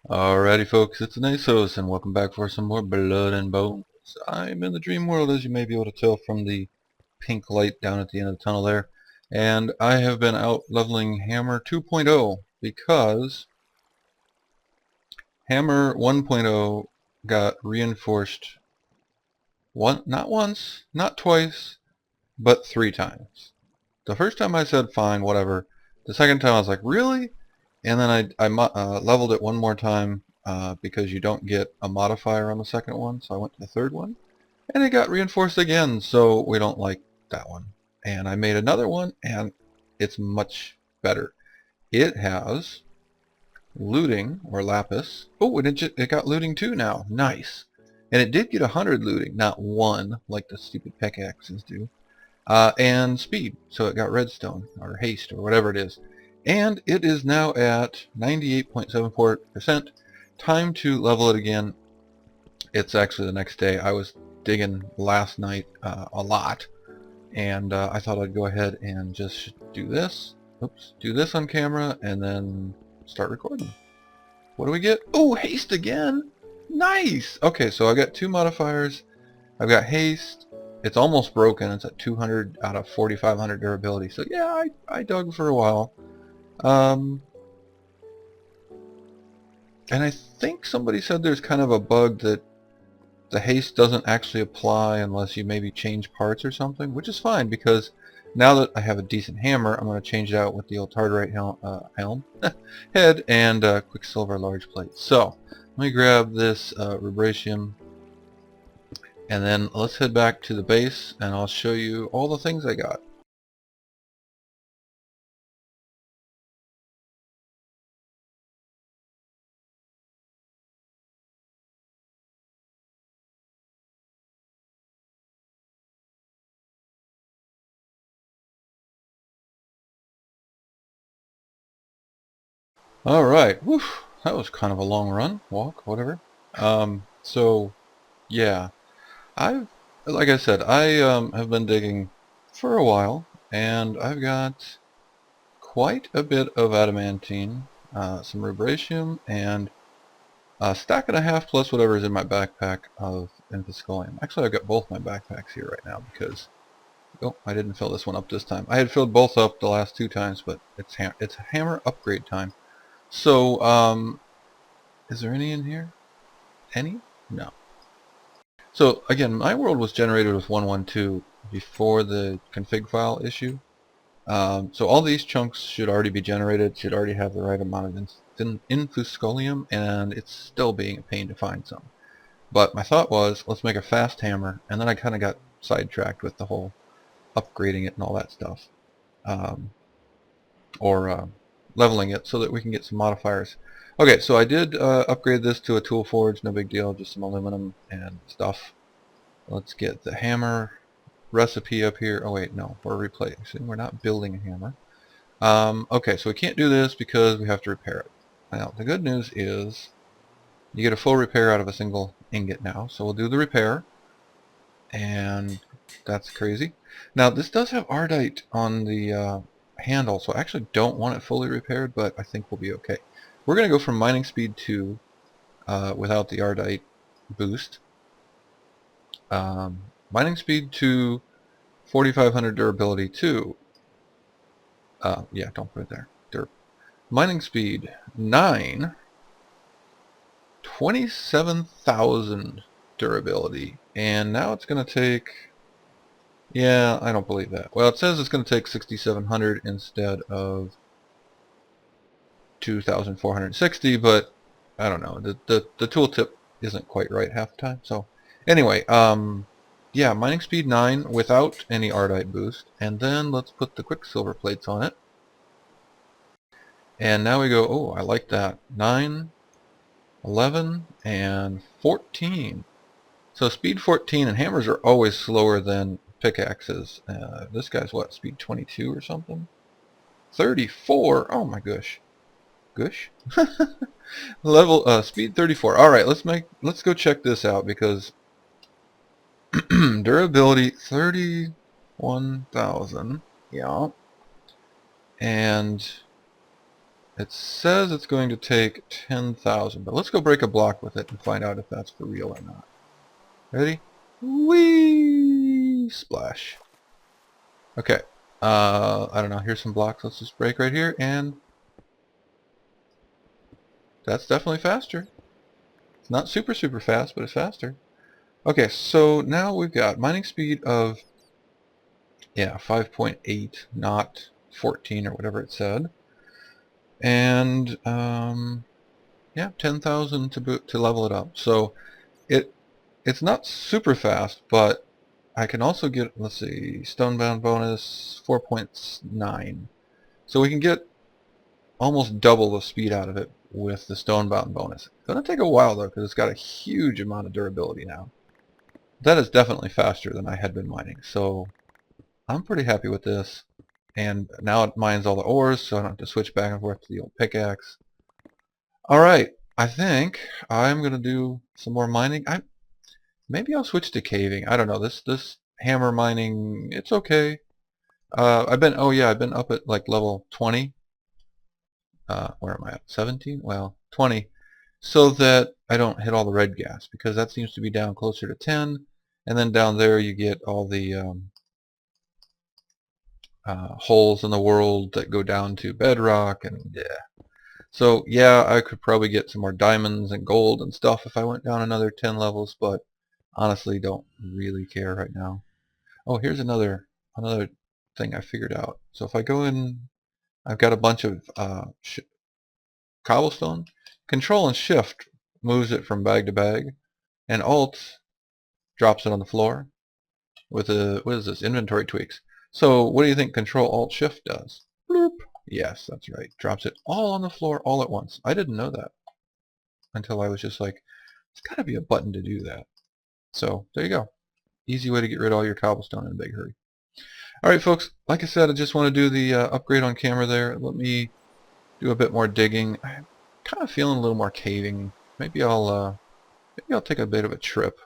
Alrighty folks, it's Nasos and welcome back for some more Blood and Bones. I'm in the dream world, as you may be able to tell from the pink light down at the end of the tunnel there. And I have been out leveling Hammer 2.0 because Hammer 1.0 got reinforced not once, not twice, but 3 times. The first time I said fine, whatever. The second time I was like, really? And then I leveled it one more time because you don't get a modifier on the second one, so I went to the third one. And it got reinforced again, so we don't like that one. And I made another one, and it's much better. It has looting, or lapis. Oh, and it got looting too now. Nice. And it did get 100 looting, not 1, like the stupid pickaxes do. And speed, so it got redstone, or haste, or whatever it is. And it is now at 98.74%. Time to level it again. It's actually the next day. I was digging last night a lot, and I thought I'd go ahead and just do this. Oops, do this on camera, and then start recording. What do we get? Oh, haste again! Nice! Okay, so I've got 2 modifiers. I've got haste. It's almost broken. It's at 200 out of 4,500 durability. So yeah, I dug for a while. And I think somebody said there's kind of a bug that the haste doesn't actually apply unless you maybe change parts or something, which is fine because now that I have a decent hammer, I'm going to change it out with the old Tartarite helm head and Quicksilver large plate. So let me grab this Rubratium, and then let's head back to the base and I'll show you all the things I got. Alright, whew, that was kind of a long run, walk, whatever. So yeah, like I said, I have been digging for a while, and I've got quite a bit of adamantine, some rubratium, and a stack and a half plus whatever is in my backpack of Infuscolium. Actually, I've got both my backpacks here right now because, oh, I didn't fill this one up this time. I had filled both up the last 2 times, but it's hammer upgrade time. So, is there any in here? Any? No. So again, my world was generated with 112 before the config file issue. So all these chunks should already be generated, should already have the right amount of Infuscolium, and it's still being a pain to find some. But my thought was, let's make a fast hammer, and then I kind of got sidetracked with the whole upgrading it and all that stuff. Or leveling it so that we can get some modifiers. Okay, so I did upgrade this to a tool forge, no big deal, just some aluminum and stuff. Let's get the hammer recipe up here. Oh wait, no, we're replacing. We're not building a hammer. Okay, so we can't do this because we have to repair it. Now, the good news is you get a full repair out of a single ingot now. So we'll do the repair, and that's crazy. Now, this does have Ardite on the handle, so I actually don't want it fully repaired, but I think we'll be okay. We're going to go from mining speed 2 without the Ardite boost. Mining speed 2, 4,500 durability 2. Yeah, don't put it there. Mining speed 9, 27,000 durability, and now it's going to take, yeah, I don't believe that. Well, it says it's going to take 6,700 instead of 2,460, but I don't know. The tooltip isn't quite right half the time. So anyway, yeah, mining speed 9 without any Ardite boost, and then let's put the Quicksilver plates on it. And now we go, oh, I like that. 9, 11, and 14. So speed 14, and hammers are always slower than pickaxes. This guy's what, speed 22 or something? 34, oh my gosh. Gush? Level, speed 34. Alright, let's go check this out because durability 31,000. Yeah. And It says it's going to take 10,000, but let's go break a block with it and find out if that's for real or not. Ready? Whee! Splash. Okay. I don't know. Here's some blocks. Let's just break right here, and that's definitely faster. It's not super fast, but it's faster. Okay, so now we've got mining speed of 5.8, not 14 or whatever it said, and 10,000 to level it up. So it's not super fast, but I can also get, let's see, stonebound bonus 4.9. So we can get almost double the speed out of it with the stonebound bonus. It's going to take a while though, because it's got a huge amount of durability now. That is definitely faster than I had been mining, so I'm pretty happy with this. And now it mines all the ores, so I don't have to switch back and forth to the old pickaxe. Alright, I think I'm going to do some more mining. Maybe I'll switch to caving. I don't know. This hammer mining, it's okay. I've been up at like level 20. Where am I at? 17? Well, 20. So that I don't hit all the red gas, because that seems to be down closer to 10. And then down there you get all the holes in the world that go down to bedrock, and yeah. So yeah, I could probably get some more diamonds and gold and stuff if I went down another 10 levels, but honestly don't really care right now. Oh, here's another thing I figured out. So if I go in, I've got a bunch of cobblestone. Control and Shift moves it from bag to bag, and Alt drops it on the floor with what is this? Inventory tweaks. So what do you think Control Alt Shift does? Bloop. Yes, that's right. Drops it all on the floor all at once. I didn't know that until I was just like, there's got to be a button to do that. So there you go. Easy way to get rid of all your cobblestone in a big hurry. Alright folks, like I said, I just want to do the upgrade on camera there. Let me do a bit more digging. I'm kind of feeling a little more caving. Maybe I'll take a bit of a trip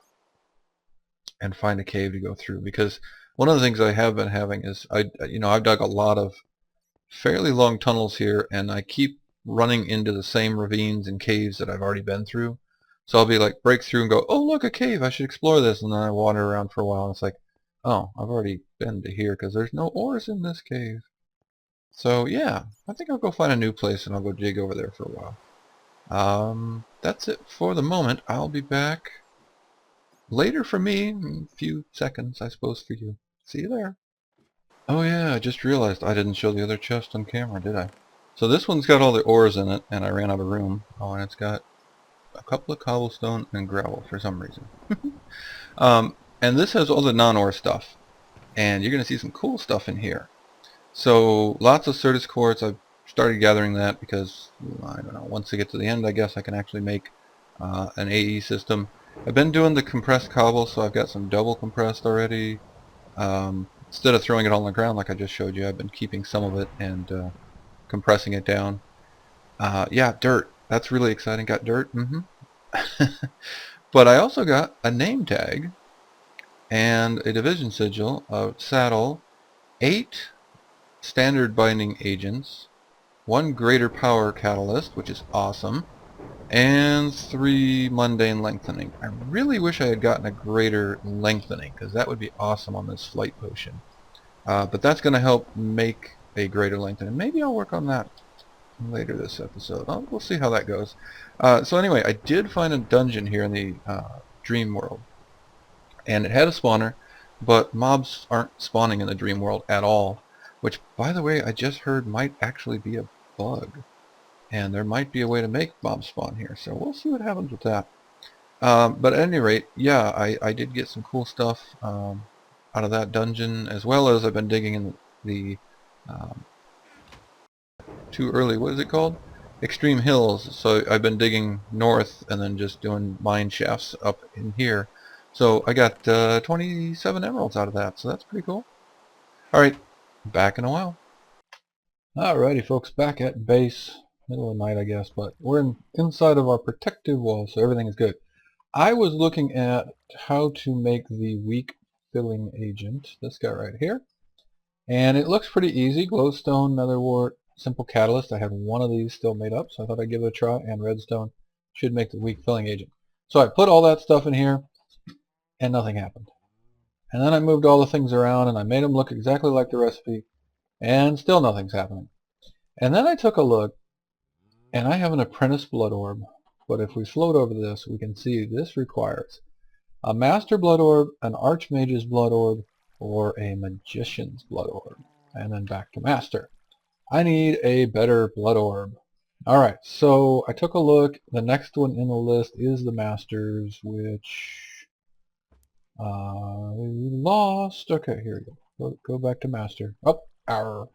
and find a cave to go through, because one of the things I have been having is I've dug a lot of fairly long tunnels here, and I keep running into the same ravines and caves that I've already been through. So I'll be like, break through and go, oh look, a cave, I should explore this, and then I wander around for a while and it's like, oh, I've already been to here because there's no ores in this cave. So yeah, I think I'll go find a new place and I'll go dig over there for a while. That's it for the moment. I'll be back later for me, in a few seconds I suppose for you. See you there. Oh yeah, I just realized I didn't show the other chest on camera, did I? So this one's got all the ores in it, and I ran out of room. Oh, and it's got a couple of cobblestone and gravel for some reason. And this has all the non-ore stuff, and you're going to see some cool stuff in here. So lots of Certus quartz. I've started gathering that because, I don't know, once I get to the end I guess I can actually make an AE system. I've been doing the compressed cobble, so I've got some double compressed already. Instead of throwing it all on the ground like I just showed you, I've been keeping some of it and compressing it down. Yeah, dirt. That's really exciting. Got dirt. But I also got a name tag and a division sigil, a saddle, 8 standard binding agents, 1 greater power catalyst, which is awesome, and 3 mundane lengthening. I really wish I had gotten a greater lengthening, because that would be awesome on this flight potion. But that's going to help make a greater lengthening. Maybe I'll work on that later this episode. We'll see how that goes. So anyway, I did find a dungeon here in the dream world, and it had a spawner, but mobs aren't spawning in the dream world at all, which, by the way, I just heard might actually be a bug, and there might be a way to make mobs spawn here, so we'll see what happens with that. But at any rate, yeah, I did get some cool stuff out of that dungeon, as well as I've been digging in the too early, what is it called? Extreme Hills. So I've been digging north and then just doing mine shafts up in here. So I got 27 emeralds out of that, so that's pretty cool. Alright, back in a while. Alrighty folks, back at base. Middle of the night I guess, but we're inside of our protective wall, so everything is good. I was looking at how to make the weak filling agent, this guy right here. And it looks pretty easy. Glowstone, nether wart, simple catalyst. I had one of these still made up, so I thought I'd give it a try, and redstone should make the weak filling agent. So I put all that stuff in here, and nothing happened. And then I moved all the things around, and I made them look exactly like the recipe, and still nothing's happening. And then I took a look, and I have an apprentice blood orb, but if we float over this, we can see this requires a master blood orb, an archmage's blood orb, or a magician's blood orb, and then back to master. I need a better blood orb. Alright, so I took a look. The next one in the list is the masters, which we lost. Okay, here we go. Go back to master. Oh,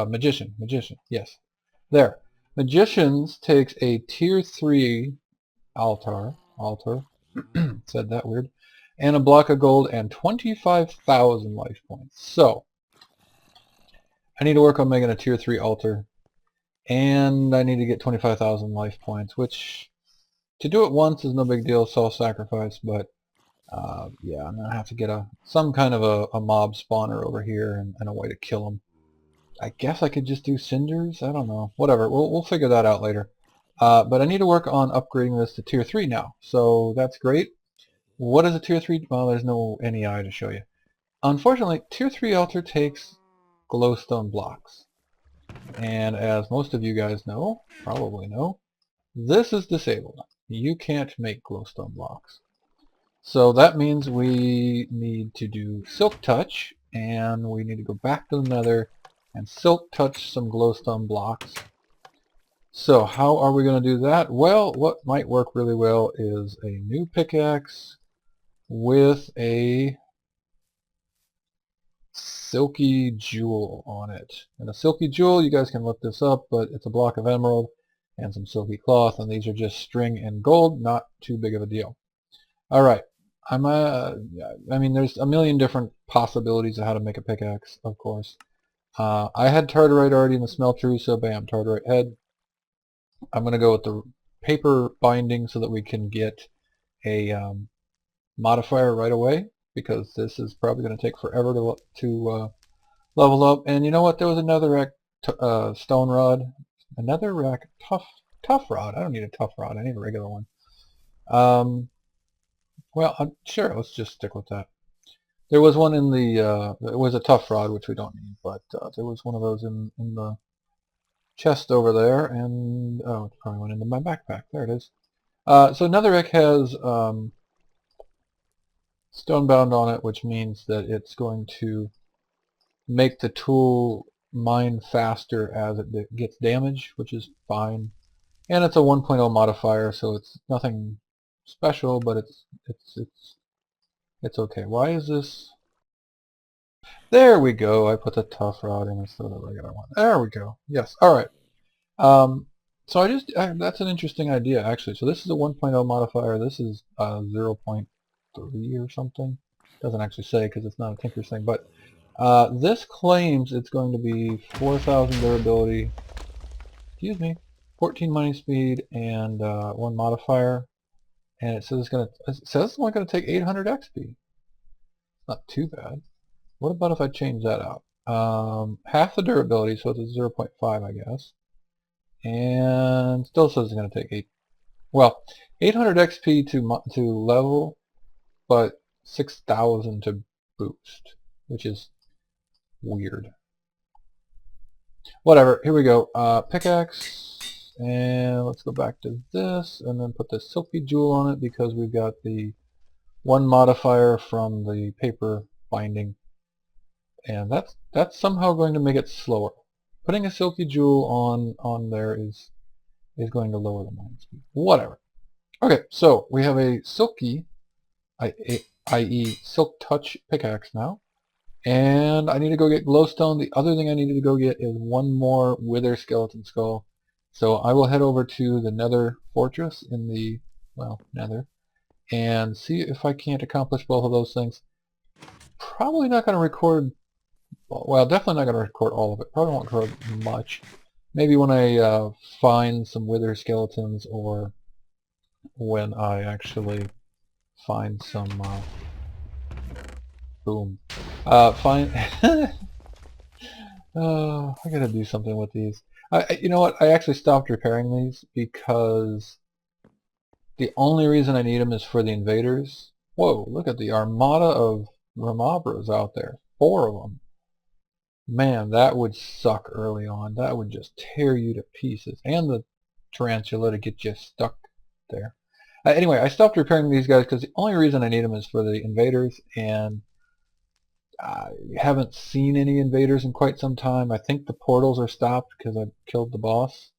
magician, yes. There. Magicians takes a tier 3 altar, said that weird, and a block of gold and 25,000 life points. So, I need to work on making a tier 3 altar, and I need to get 25,000 life points, which, to do it once is no big deal, self-sacrifice, but yeah, I'm going to have to get some kind of a mob spawner over here and a way to kill them. I guess I could just do cinders? I don't know. Whatever. We'll figure that out later. But I need to work on upgrading this to tier 3 now. So that's great. What is a tier 3? Well, there's no NEI to show you. Unfortunately, tier 3 altar takes glowstone blocks. And as most of you guys know, probably know, this is disabled. You can't make glowstone blocks. So that means we need to do silk touch, and we need to go back to the nether and silk touch some glowstone blocks. So how are we going to do that? Well, what might work really well is a new pickaxe with a silky jewel on it. And a silky jewel, you guys can look this up, but it's a block of emerald and some silky cloth, and these are just string and gold, not too big of a deal. Alright, I mean, there's a million different possibilities of how to make a pickaxe, of course. I had Tartarite already in the smeltery, so bam, Tartarite head. I'm going to go with the paper binding so that we can get a modifier right away, because this is probably going to take forever to level up. And you know what? There was another stone rod, another rack tough rod. I don't need a tough rod. I need a regular one. Well, sure. Let's just stick with that. There was one in the. It was a tough rod, which we don't need, but there was one of those in the chest over there, and oh, it probably went into my backpack. There it is. So Netherrack has stonebound on it, which means that it's going to make the tool mine faster as it gets damage, which is fine. And it's a 1.0 modifier, so it's nothing special, but it's okay. Why is this? There we go. I put the tough rod in instead of the regular one. There we go. Yes. All right. So that's an interesting idea, actually. So this is a 1.0 modifier. This is 0.3 or something. Doesn't actually say because it's not a Tinker's thing. But this claims it's going to be 4,000 durability. Excuse me. 14 mining speed and 1 modifier. And it says it's only going to take 800 XP. Not too bad. What about if I change that out? Half the durability, so it's a 0.5, I guess. And still says it's going to take 800 XP to level, but 6,000 to boost, which is weird. Whatever, here we go. Pickaxe, and let's go back to this, and then put the silky jewel on it because we've got the 1 modifier from the paper binding, and that's somehow going to make it slower. Putting a silky jewel on there is going to lower the mining speed. Whatever. Okay, so we have a silky, i.e. silk touch pickaxe now. And I need to go get glowstone. The other thing I needed to go get is 1 more wither skeleton skull. So I will head over to the nether fortress in the, nether, and see if I can't accomplish both of those things. Probably not going to record, well, definitely not going to record all of it. Probably won't record much. Maybe when I find some wither skeletons, or when I actually find some I gotta do something with these. You know what? I actually stopped repairing these because the only reason I need them is for the invaders. Whoa, look at the armada of Ramabras out there. 4 of them. Man, that would suck early on. That would just tear you to pieces. And the tarantula to get you stuck there. Anyway, I stopped repairing these guys because the only reason I need them is for the invaders, and I haven't seen any invaders in quite some time. I think the portals are stopped because I killed the boss.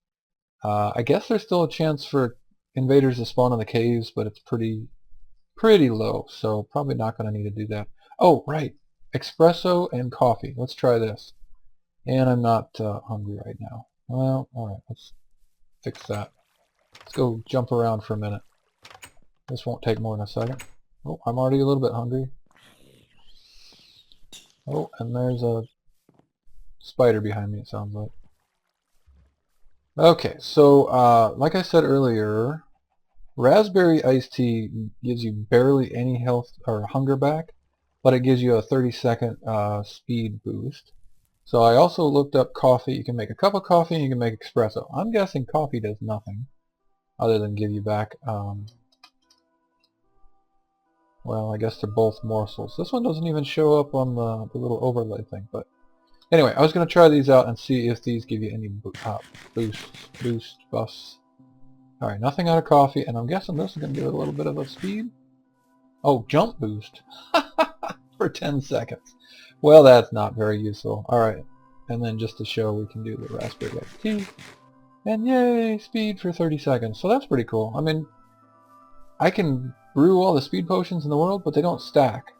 I guess there's still a chance for invaders to spawn in the caves, but it's pretty low, so probably not going to need to do that. Oh, right. Espresso and coffee. Let's try this. And I'm not hungry right now. Well, alright, let's fix that. Let's go jump around for a minute. This won't take more than a second. Oh, I'm already a little bit hungry. Oh, and there's a spider behind me, it sounds like. Okay, so like I said earlier, raspberry iced tea gives you barely any health or hunger back, but it gives you a 30-second speed boost. So I also looked up coffee. You can make a cup of coffee and you can make espresso. I'm guessing coffee does nothing other than give you back, well, I guess they're both morsels. This one doesn't even show up on the little overlay thing, but anyway, I was going to try these out and see if these give you any buffs. Alright, nothing out of coffee, and I'm guessing this is going to give it a little bit of a speed. Oh, jump boost for 10 seconds. Well, that's not very useful. Alright, and then just to show, we can do the raspberry iced tea. And yay, speed for 30 seconds. So that's pretty cool. I mean, I can brew all the speed potions in the world, but they don't stack.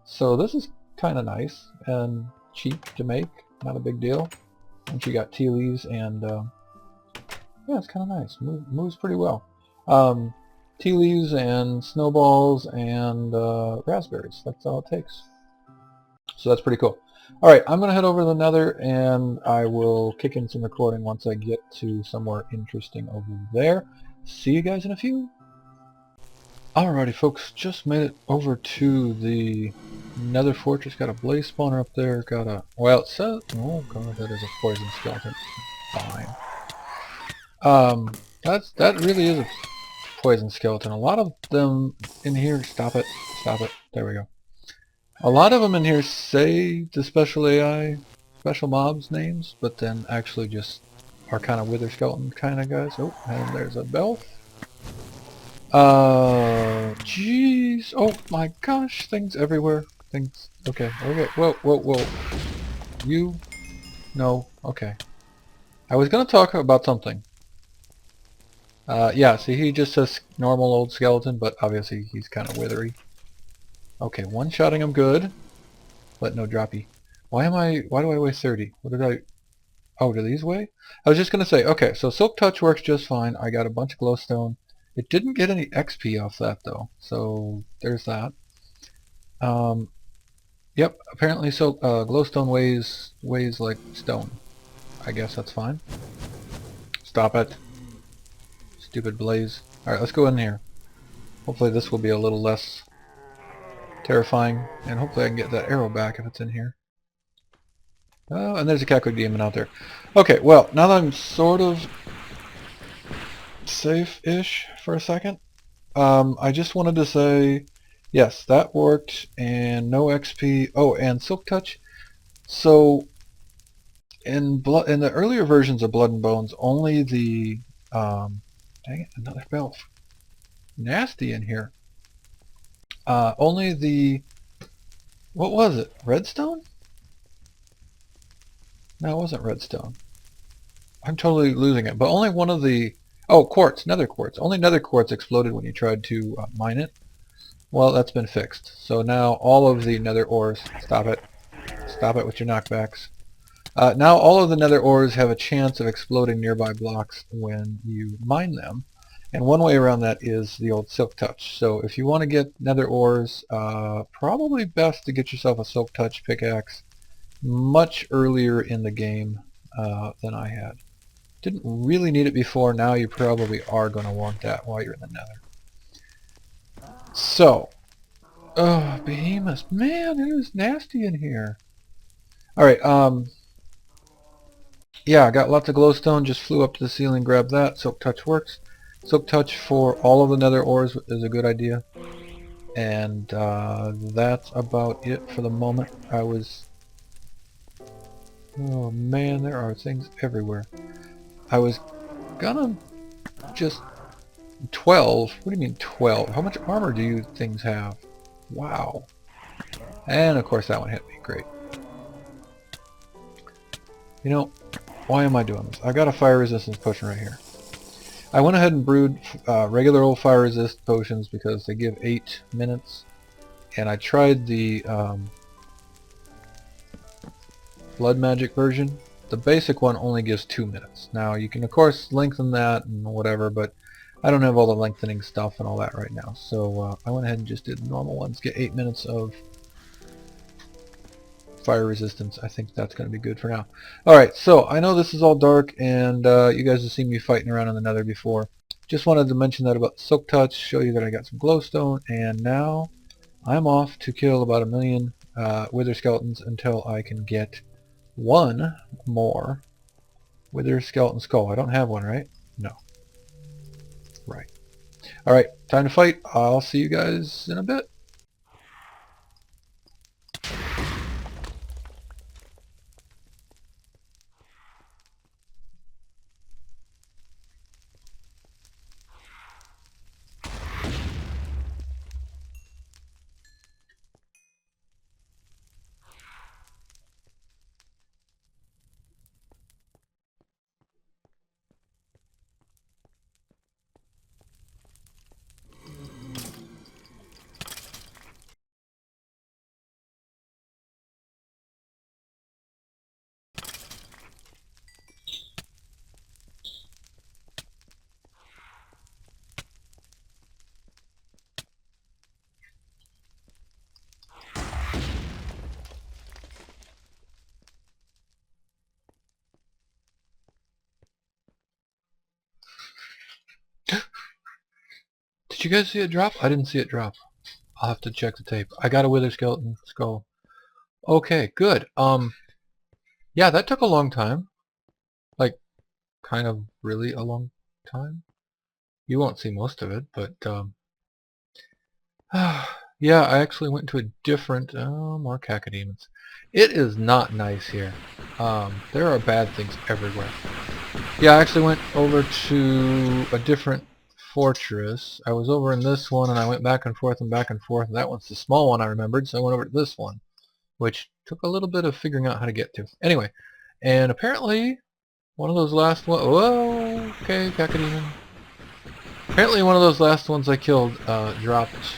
So this is kind of nice and cheap to make. Not a big deal. And you got tea leaves and yeah, it's kind of nice. Moves pretty well. Tea leaves and snowballs and raspberries. That's all it takes. So that's pretty cool. Alright, I'm going to head over to the Nether and I will kick in some recording once I get to somewhere interesting over there. See you guys in a few. Alrighty folks, just made it over to the Nether Fortress. Got a blaze spawner up there, got a, well it says, oh god, that is a poison skeleton. Fine. That really is a poison skeleton. A lot of them in here, stop it, there we go. A lot of them in here say the special AI, special mobs names, but then actually just are kind of wither skeleton kind of guys. Oh, and there's a bell. Jeez. Oh my gosh, things everywhere. Things. Okay. Whoa. You. No. Okay. I was gonna talk about something. Yeah, see, he just says normal old skeleton, but obviously he's kind of withery. Okay, one-shotting him good, but no droppy. Why do I weigh 30? What did I... Oh, do these weigh? I was just gonna say, okay, so Silk Touch works just fine. I got a bunch of glowstone. It didn't get any XP off that though, so there's that. Yep, apparently so glowstone weighs like stone. I guess that's fine. Stop it. Stupid blaze. Alright, let's go in here. Hopefully this will be a little less terrifying, and hopefully I can get that arrow back if it's in here. Oh, and there's a Cackled Demon out there. Okay, well, now that I'm sort of safe-ish for a second, I just wanted to say, yes, that worked, and no XP. Oh, and Silk Touch. So, in the earlier versions of Blood and Bones, only the, dang it, another bell. Nasty in here. Only the, what was it, redstone? No, it wasn't redstone. I'm totally losing it, but only one of the, oh, quartz, nether quartz. Only nether quartz exploded when you tried to mine it. Well, that's been fixed. So now all of the nether ores, stop it with your knockbacks. Now all of the nether ores have a chance of exploding nearby blocks when you mine them. And one way around that is the old Silk Touch. So if you want to get nether ores, probably best to get yourself a Silk Touch pickaxe much earlier in the game than I had. Didn't really need it before. Now you probably are going to want that while you're in the Nether. So, oh, behemoths. Man, it is nasty in here. Alright, yeah, I got lots of glowstone, just flew up to the ceiling, grabbed that. Silk touch works. Silk touch for all of the nether ores is a good idea. And that's about it for the moment. Oh man, there are things everywhere. I was gonna just 12. What do you mean 12? How much armor do you things have? Wow. And of course that one hit me. Great. You know, why am I doing this? I got a fire resistance potion right here. I went ahead and brewed regular old fire resist potions because they give 8 minutes. And I tried the blood magic version. The basic one only gives 2 minutes. Now you can of course lengthen that and whatever, but I don't have all the lengthening stuff and all that right now. So I went ahead and just did the normal ones. Get 8 minutes of fire resistance. I think that's going to be good for now. Alright, so I know this is all dark and you guys have seen me fighting around in the nether before. Just wanted to mention that about silk touch, show you that I got some glowstone, and now I'm off to kill about 1,000,000 wither skeletons until I can get one more wither skeleton skull. I don't have one, right? No. Right. Alright, time to fight. I'll see you guys in a bit. Did you guys see it drop? I didn't see it drop. I'll have to check the tape. I got a wither skeleton skull. Okay, good. Yeah, that took a long time. Like, kind of really a long time. You won't see most of it, but yeah, I actually went to a different more cacodemons. It is not nice here. There are bad things everywhere. Yeah, I actually went over to a different fortress. I was over in this one and I went back and forth and back and forth. And that one's the small one I remembered, so I went over to this one, which took a little bit of figuring out how to get to. Anyway, and apparently one of those last ones... Whoa, okay, cacodemon. Apparently one of those last ones I killed dropped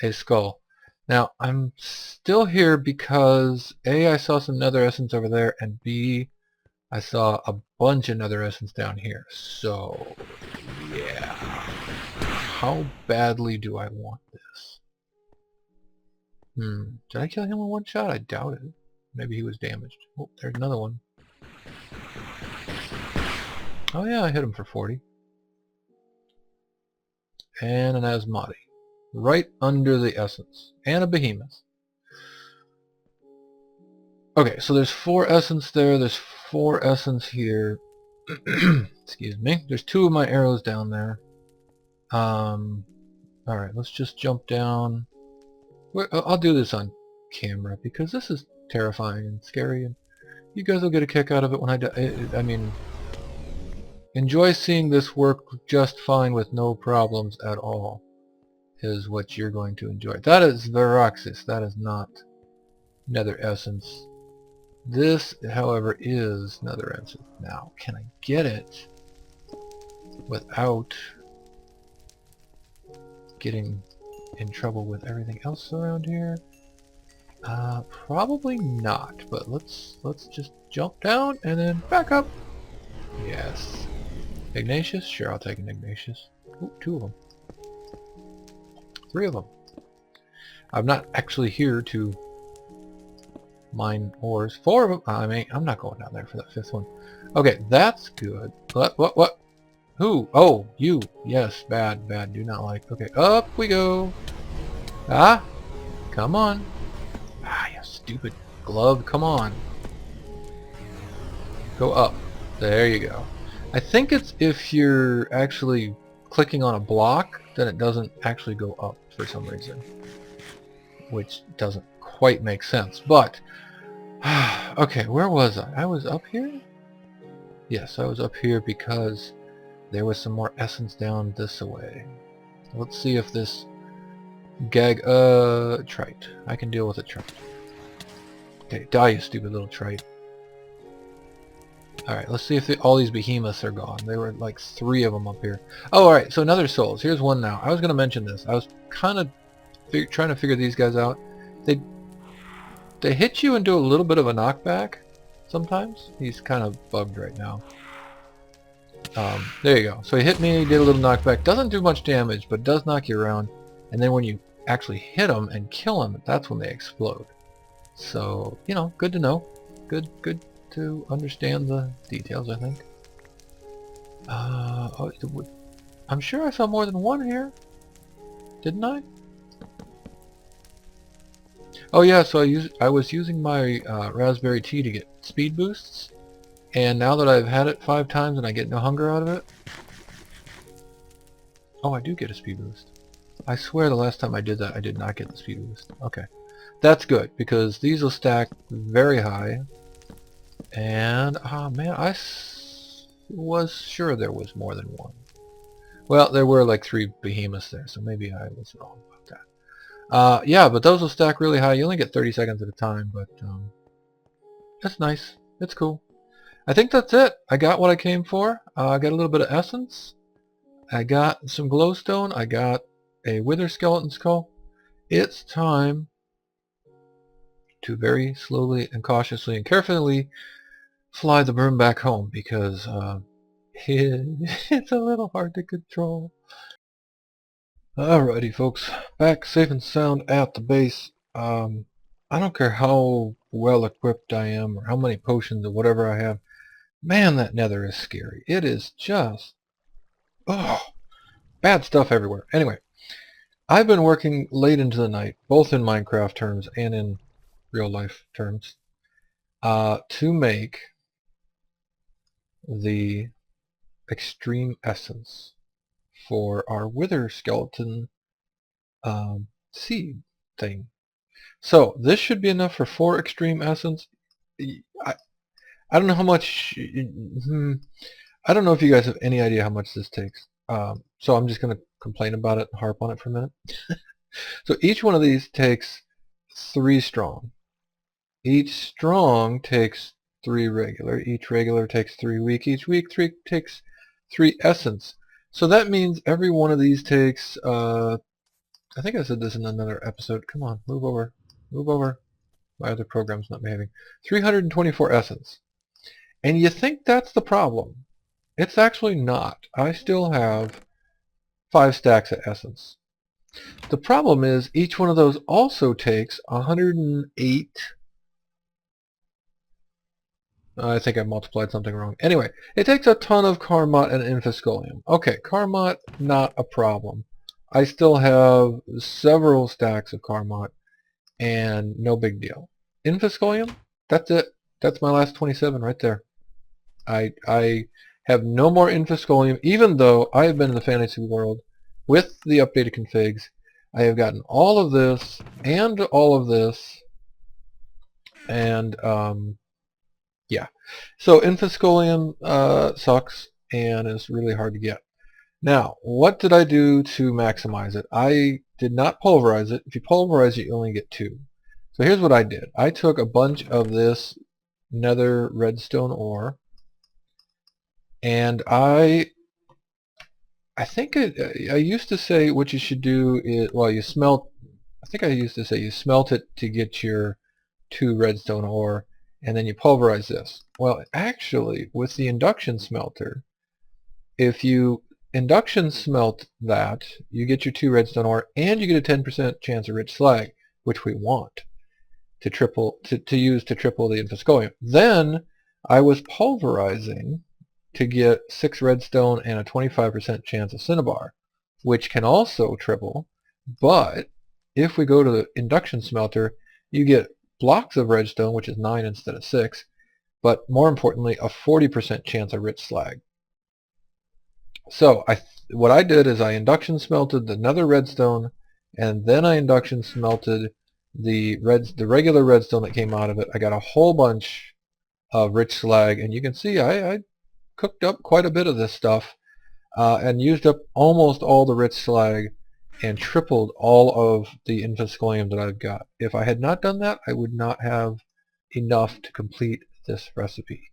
a skull. Now, I'm still here because A, I saw some nether essence over there, and B, I saw a bunch of nether essence down here. So, yeah. How badly do I want this? Did I kill him in one shot? I doubt it. Maybe he was damaged. Oh, there's another one. Oh yeah, I hit him for 40. And an Asmati. Right under the essence. And a behemoth. Okay, so there's 4 essence there. There's 4 essence here. Excuse me. There's 2 of my arrows down there. Alright, let's just jump down. I'll do this on camera because this is terrifying and scary, and you guys will get a kick out of it when I do. I mean, enjoy seeing this work just fine with no problems at all is what you're going to enjoy. That is Veraxis. That is not Nether Essence. This, however, is Nether Essence. Now, can I get it without getting in trouble with everything else around here? Probably not, but let's just jump down and then back up. Yes. Ignatius? Sure, I'll take an Ignatius. Ooh, 2 of them. 3 of them. I'm not actually here to mine ores. 4 of them. I mean, I'm not going down there for that 5th one. Okay, that's good. What? Who? Oh, you. Yes, bad. Do not like. Okay, up we go. Ah, come on. Ah, you stupid glove. Come on. Go up. There you go. I think it's if you're actually clicking on a block, then it doesn't actually go up for some reason, which doesn't quite make sense. But okay, where was I? I was up here? Yes, I was up here because there was some more essence down this way. Let's see if this trite. I can deal with a trite. Okay, die, you stupid little trite. Alright, let's see if all these behemoths are gone. There were like 3 of them up here. Oh, alright, so another souls. Here's one now. I was going to mention this. I was kind of trying to figure these guys out. They hit you and do a little bit of a knockback sometimes. He's kind of bugged right now. There you go. So he hit me, did a little knockback. Doesn't do much damage, but does knock you around. And then when you actually hit them and kill them, that's when they explode. So, you know, good to know. Good to understand the details, I think. I'm sure I saw more than one here. Didn't I? Oh yeah, so I was using my raspberry tea to get speed boosts, and now that I've had it 5 times and I get no hunger out of it... Oh, I do get a speed boost. I swear the last time I did that I did not get the speed boost. Okay. That's good, because these will stack very high. And, oh man, I was sure there was more than one. Well, there were like 3 behemoths there, so maybe I was wrong about that. Yeah, but those will stack really high. You only get 30 seconds at a time, but that's nice. It's cool. I think that's it. I got what I came for. I got a little bit of essence. I got some glowstone. I got a wither skeleton skull. It's time to very slowly and cautiously and carefully fly the broom back home, because it's a little hard to control. Alrighty folks, back safe and sound at the base. I don't care how well equipped I am or how many potions or whatever I have. Man, that nether is scary. It is just... oh, bad stuff everywhere. Anyway, I've been working late into the night, both in Minecraft terms and in real life terms, to make the extreme essence for our wither skeleton seed thing. So this should be enough for 4 extreme essence. I don't know how much... I don't know if you guys have any idea how much this takes. So I'm just going to complain about it and harp on it for a minute. So each one of these takes 3 strong. Each strong takes 3 regular. Each regular takes 3 weak. Each weak takes 3 essence. So that means every one of these takes, I think I said this in another episode. Come on, move over. Move over. My other program's not behaving. 324 essence. And you think that's the problem. It's actually not. I still have 5 stacks of essence. The problem is each one of those also takes 108... I think I multiplied something wrong. Anyway, it takes a ton of Karmot and Infuscolium. Okay, Karmot, not a problem. I still have several stacks of Karmot, and no big deal. Infuscolium, that's it. That's my last 27 right there. I have no more Infuscolium, even though I have been in the fantasy world with the updated configs. I have gotten all of this, and all of this, and yeah. So Infuscolium sucks and is really hard to get. Now, what did I do to maximize it? I did not pulverize it. If you pulverize it, you only get 2. So here's what I did. I took a bunch of this nether redstone ore, and I think I used to say what you should do is, well, you smelt, I think I used to say you smelt it to get your 2 redstone ore, and then you pulverize this. Well, actually, with the induction smelter, if you induction smelt that, you get your 2 redstone ore, and you get a 10% chance of rich slag, which we want to use to triple the Infuscolium. Then I was pulverizing to get 6 redstone and a 25% chance of cinnabar, which can also triple, but if we go to the induction smelter, you get blocks of redstone, which is 9 instead of 6, but more importantly, a 40% chance of rich slag. So what I did is I induction smelted the nether redstone, and then I induction smelted the regular redstone that came out of it. I got a whole bunch of rich slag, and you can see I cooked up quite a bit of this stuff and used up almost all the rich slag and tripled all of the Infuscolium that I've got. If I had not done that, I would not have enough to complete this recipe.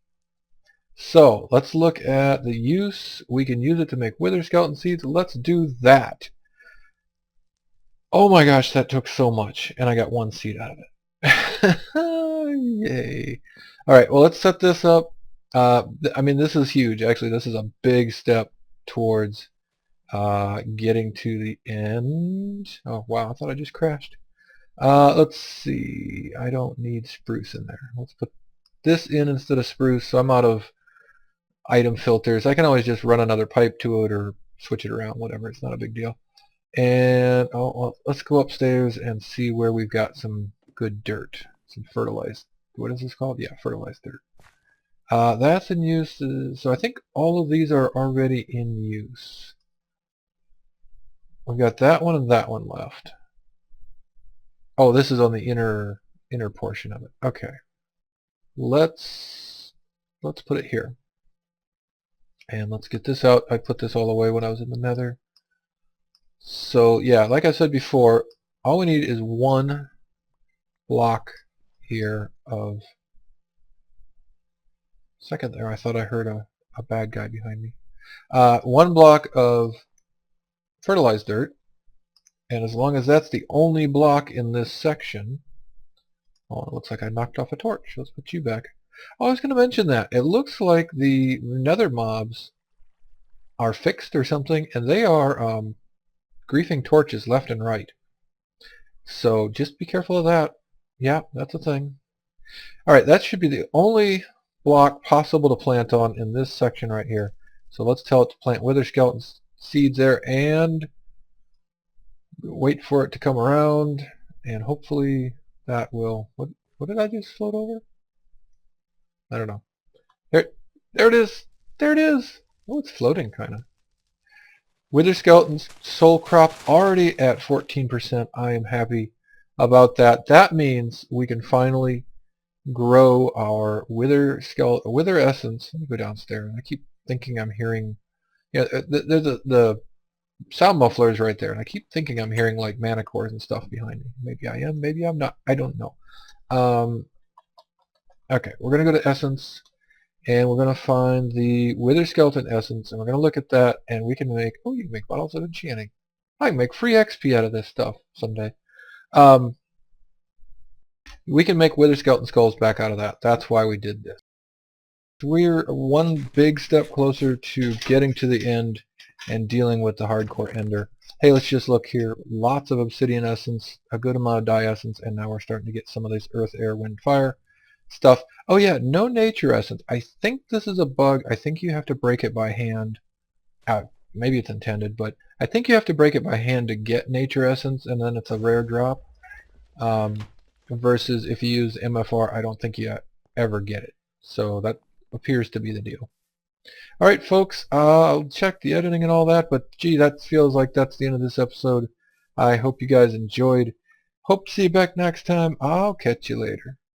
So let's look at the use. We can use it to make wither skeleton seeds. Let's do that. Oh my gosh, that took so much, and I got one seed out of it. Yay. Alright, well, let's set this up. I mean, this is huge. Actually, this is a big step towards getting to the end. Oh, wow, I thought I just crashed. Let's see. I don't need spruce in there. Let's put this in instead of spruce, so I'm out of item filters. I can always just run another pipe to it or switch it around, whatever. It's not a big deal. And well, let's go upstairs and see where we've got some good dirt, some fertilized. What is this called? Yeah, fertilized dirt. That's in use. So I think all of these are already in use. We've got that one and that one left. Oh, this is on the inner portion of it. Okay. Let's put it here. And let's get this out. I put this all away when I was in the Nether. So yeah, like I said before, all we need is one block here of second there. I thought I heard a bad guy behind me. One block of fertilized dirt, and as long as that's the only block in this section. Oh, it looks like I knocked off a torch. Let's put you back. Oh, I was going to mention that. It looks like the nether mobs are fixed or something, and they are griefing torches left and right. So just be careful of that. Yeah, that's a thing. Alright, that should be the only block possible to plant on in this section right here. So let's tell it to plant wither skeleton seeds there and wait for it to come around, and hopefully that will... What did I just float over? I don't know. There it is! There it is! Oh, it's floating kind of. Wither skeleton's soul crop already at 14%. I am happy about that. That means we can finally grow our wither essence. Let me go downstairs. I keep thinking I'm hearing... Yeah, there's the sound muffler is right there, and I keep thinking I'm hearing like manticores and stuff behind me. Maybe I am, maybe I'm not. I don't know. Okay, we're going to go to essence, and we're going to find the wither skeleton essence, and we're going to look at that, and we can make... Oh, you can make bottles of enchanting. I can make free XP out of this stuff someday. We can make wither skeleton skulls back out of that. That's why we did this. We're one big step closer to getting to the end and dealing with the hardcore ender. Hey, let's just look here. Lots of obsidian essence, a good amount of dye essence, and now we're starting to get some of this earth, air, wind, fire stuff. Oh yeah, no nature essence. I think this is a bug. I think you have to break it by hand. Maybe it's intended, but I think you have to break it by hand to get nature essence, and then it's a rare drop. Versus if you use MFR, I don't think you ever get it. So that appears to be the deal. Alright folks, I'll check the editing and all that, but gee, that feels like that's the end of this episode. I hope you guys enjoyed. Hope to see you back next time. I'll catch you later.